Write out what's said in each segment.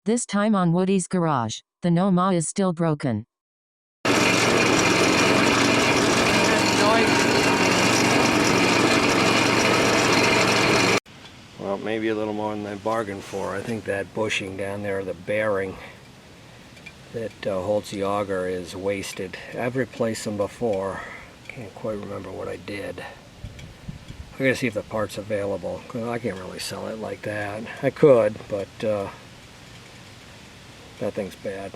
This time on Woody's garage. The NOMA is still broken. Well, maybe a little more than I bargained for. I think that bushing down there, the bearing that holds the auger, is wasted. I've replaced them before. Can't quite remember what I did. I gotta see if the part's available. I can't really sell it like that. I could, but that thing's bad.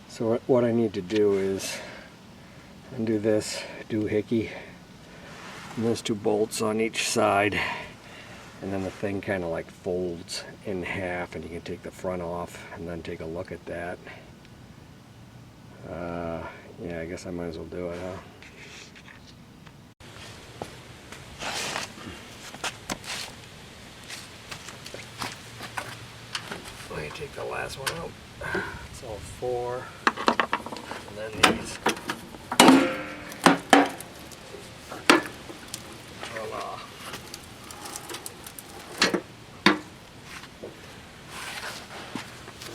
So what I need to do is undo this doohickey. And there's 2 bolts on each side, and then the thing kind of like folds in half, and you can take the front off and then take a look at that. Yeah, I guess I might as well do it, huh? Let me take the last one out. It's all 4, and then these.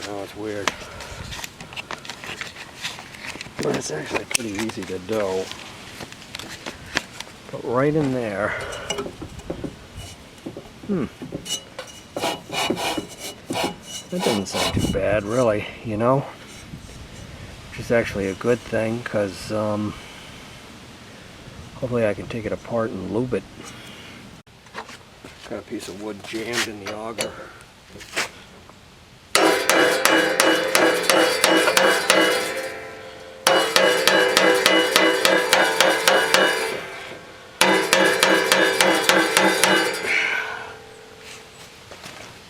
Oh, it's weird, but it's actually pretty easy to do. But right in there, that doesn't sound too bad, really, you know, which is actually a good thing, because hopefully I can take it apart and lube it. Got a piece of wood jammed in the auger.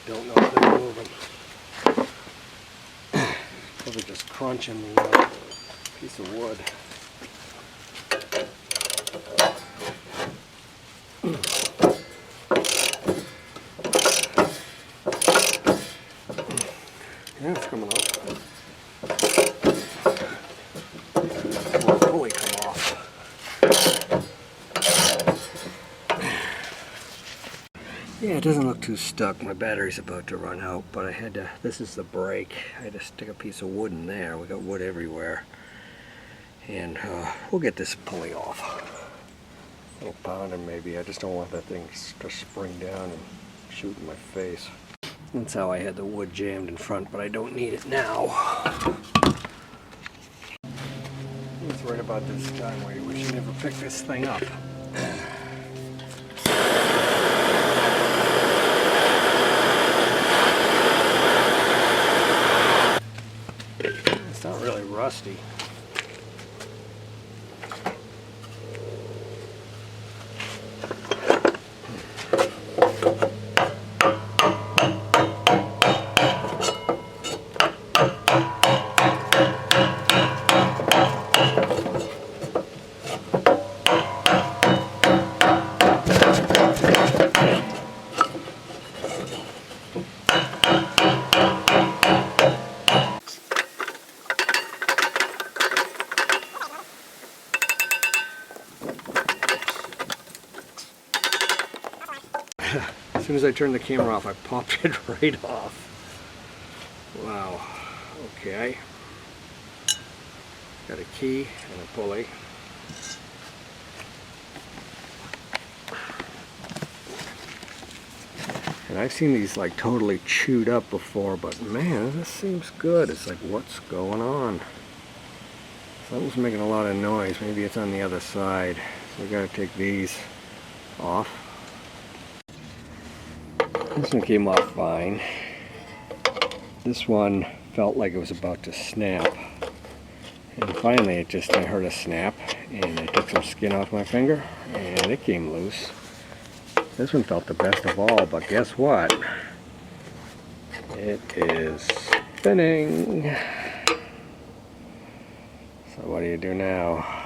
Don't know if they're moving. Probably just crunching the piece of wood. Yeah, it's coming off. It won't fully come off. Yeah, it doesn't look too stuck. My battery's about to run out, but I had to, this is the brake. I had to stick a piece of wood in there. We got wood everywhere. And we'll get this pulley off. A little pounding maybe. I just don't want that thing to spring down and shoot in my face. That's how I had the wood jammed in front, but I don't need it now. It's right about this time where you wish you never picked this thing up. It's not really rusty. As soon as I turned the camera off, I popped it right off. Wow. Okay. Got a key and a pulley. And I've seen these like totally chewed up before, but man, this seems good. It's like, what's going on? Something's making a lot of noise. Maybe it's on the other side. So we gotta take these off. This one came off fine. This one felt like it was about to snap. And finally I heard a snap, and I took some skin off my finger and it came loose. This one felt the best of all, but guess what? It is spinning. So what do you do now?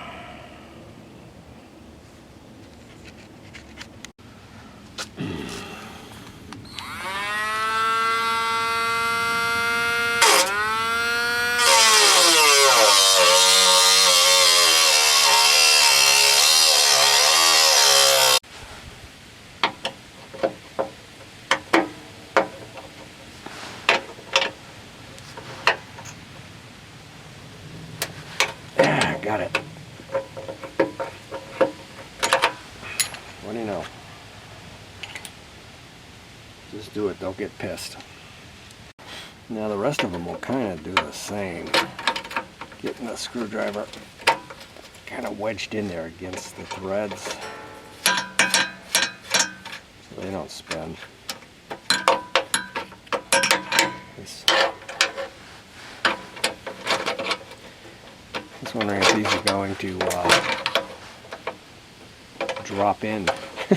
got it. What do you know? Just do it, don't get pissed. Now the rest of them will kind of do the same. Getting the screwdriver kind of wedged in there against the threads so they don't spin. Just wondering if these are going to drop in.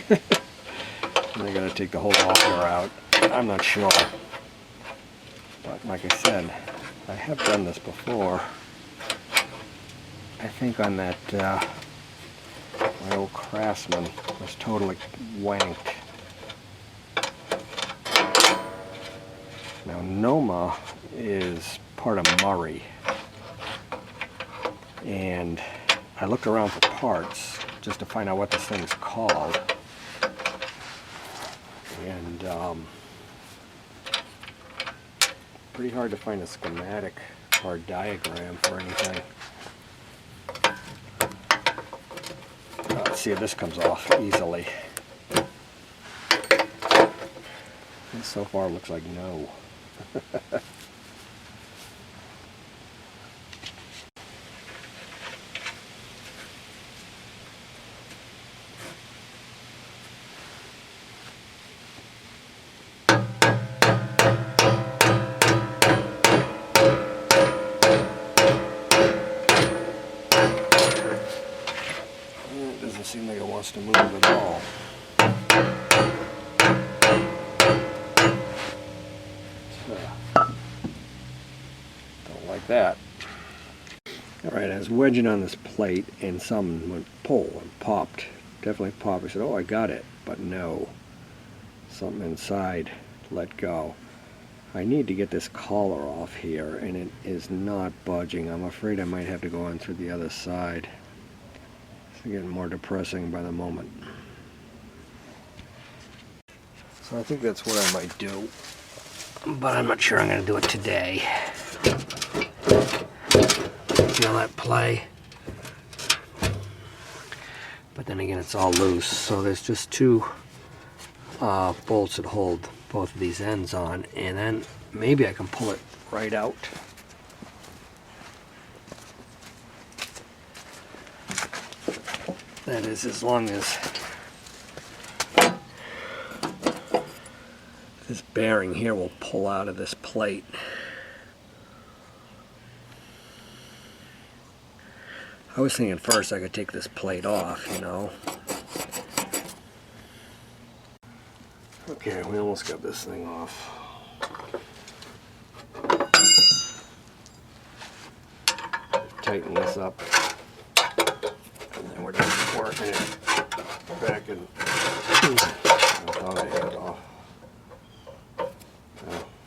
They're going to take the whole auger out. I'm not sure. But like I said, I have done this before. I think on that, my old Craftsman was totally wanked. Now NOMA is part of Murray. And I looked around for parts just to find out what this thing's called. And pretty hard to find a schematic or a diagram for anything. Let's see if this comes off easily. And so far it looks like no. It doesn't seem like it wants to move at all. Don't like that. Alright, I was wedging on this plate and something went pull and popped. Definitely popped. I said, oh, I got it. But no. Something inside let go. I need to get this collar off here and it is not budging. I'm afraid I might have to go on through the other side. It's getting more depressing by the moment. So I think that's what I might do. But I'm not sure I'm going to do it today. Feel that play. But then again, it's all loose. So there's just two bolts that hold both of these ends on. And then maybe I can pull it right out. That is, as long as this bearing here will pull out of this plate. I was thinking first I could take this plate off, you know. Okay, we almost got this thing off. Tighten this up. And then we're just working it back and I thought I had it off.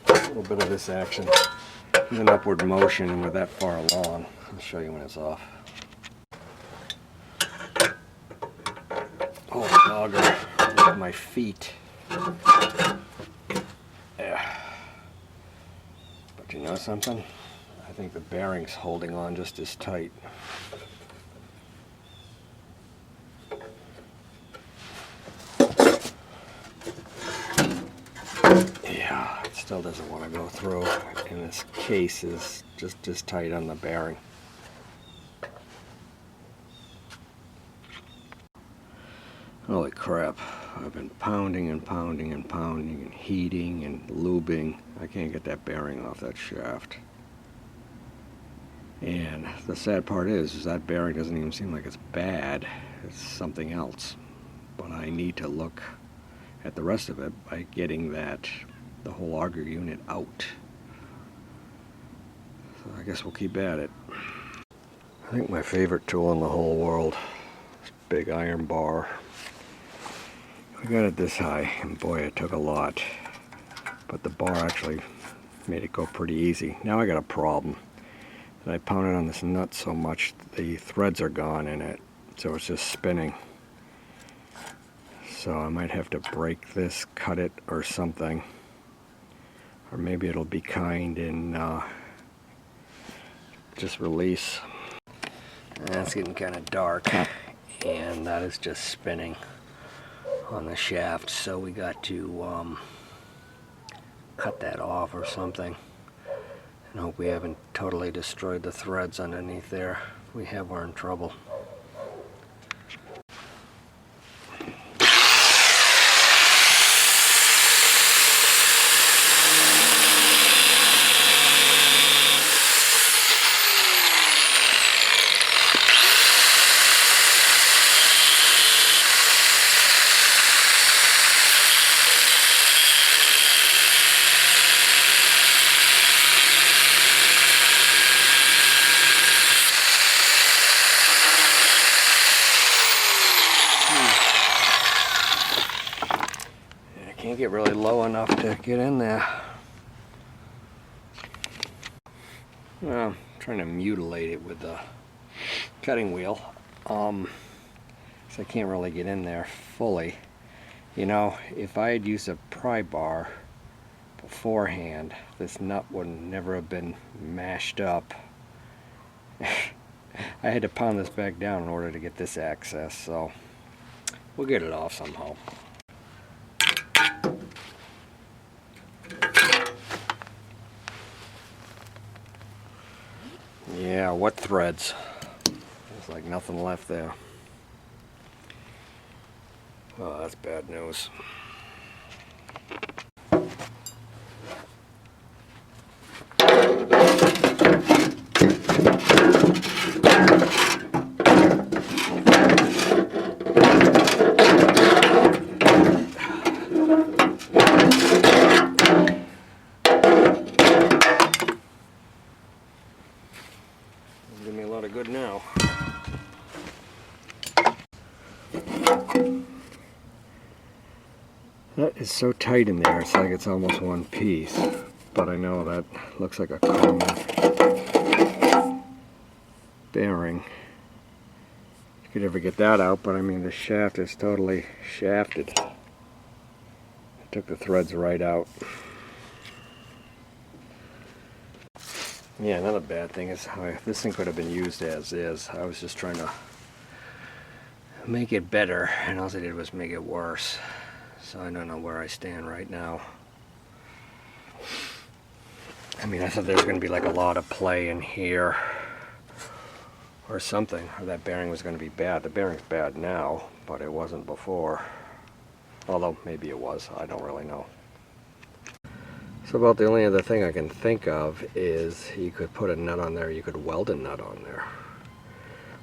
A little bit of this action is an upward motion, and we're that far along. I'll show you when it's off. Oh, the auger with my feet. Yeah. But you know something? I think the bearing's holding on just as tight. Yeah, it still doesn't want to go through, and this case is just as tight on the bearing. Holy crap, I've been pounding and pounding and pounding and heating and lubing. I can't get that bearing off that shaft. And the sad part is that bearing doesn't even seem like it's bad. It's something else. But I need to look at the rest of it by getting the whole auger unit out. So I guess we'll keep at it. I think my favorite tool in the whole world is big iron bar. I got it this high, and boy, it took a lot. But the bar actually made it go pretty easy. Now I got a problem. And I pounded on this nut so much, the threads are gone in it. So it's just spinning. So I might have to break this, cut it, or something. Or maybe it'll be kind and just release. And it's getting kind of dark, and that is just spinning on the shaft, so we got to cut that off or something, and hope we haven't totally destroyed the threads underneath there. If we have, we're in trouble. Can't get really low enough to get in there. Well, I'm trying to mutilate it with the cutting wheel. So I can't really get in there fully. You know, if I had used a pry bar beforehand, this nut would never have been mashed up. I had to pound this back down in order to get this access, so we'll get it off somehow. Yeah, what threads? There's like nothing left there. Oh, that's bad news. Give me a lot of good now. That is so tight in there, it's like it's almost one piece. But I know that looks like a common bearing. You could ever get that out, but I mean the shaft is totally shafted. I took the threads right out. Yeah, another bad thing is how this thing could have been used as is. I was just trying to make it better, and all I did was make it worse. So I don't know where I stand right now. I mean, I thought there was going to be like a lot of play in here or something, or that bearing was going to be bad. The bearing's bad now, but it wasn't before. Although maybe it was, I don't really know. So about the only other thing I can think of is you could put a nut on there, you could weld a nut on there.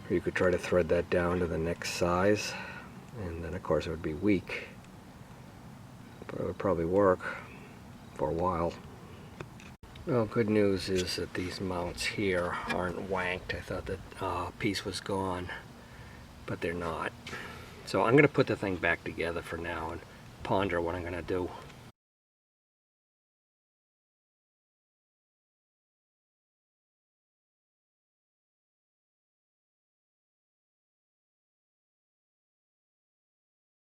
Or you could try to thread that down to the next size, and then of course it would be weak. But it would probably work for a while. Well, good news is that these mounts here aren't wanked. I thought that piece was gone, but they're not. So I'm going to put the thing back together for now and ponder what I'm going to do.